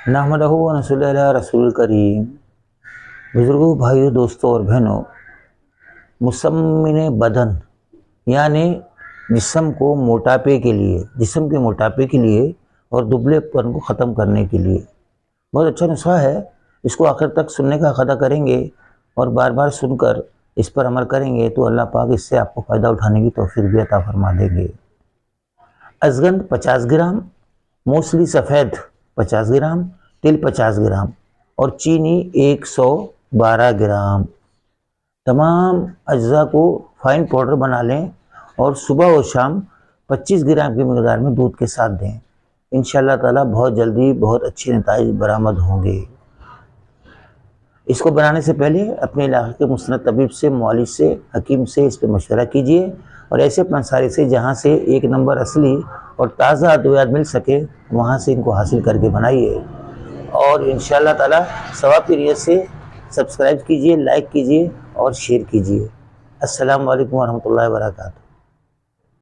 نحمدہ و نصلی علی رسول کریم۔ بزرگوں، بھائیوں، دوستوں اور بہنوں، مسمن بدن یعنی جسم کے موٹاپے کے لیے اور دبلے پن کو ختم کرنے کے لیے بہت اچھا نسخہ ہے۔ اس کو آخر تک سننے کا عقیدہ کریں گے اور بار بار سن کر اس پر عمل کریں گے تو اللہ پاک اس سے آپ کو فائدہ اٹھانے کی توفیق بھی عطا فرما دیں گے۔ اشگند 50 گرام، موسلی سفید 50 گرام، تل 50 گرام اور چینی 112 گرام۔ تمام اجزاء کو فائن پاؤڈر بنا لیں اور صبح و شام 25 گرام کی مقدار میں دودھ کے ساتھ دیں۔ انشاءاللہ تعالیٰ بہت جلدی بہت اچھے نتائج برآمد ہوں گے۔ اس کو بنانے سے پہلے اپنے علاقے کے مسند طبیب سے، معالج سے، حکیم سے اس پہ مشورہ کیجیے اور ایسے پنساری سے جہاں سے 1 نمبر اصلی اور تازہ ادویات مل سکے وہاں سے ان کو حاصل کر کے بنائیے، اور انشاءاللہ تعالیٰ ثواب کی نیت سے سبسکرائب کیجیے، لائک کیجیے اور شیئر کیجیے۔ السلام علیکم ورحمۃ اللہ وبرکاتہ۔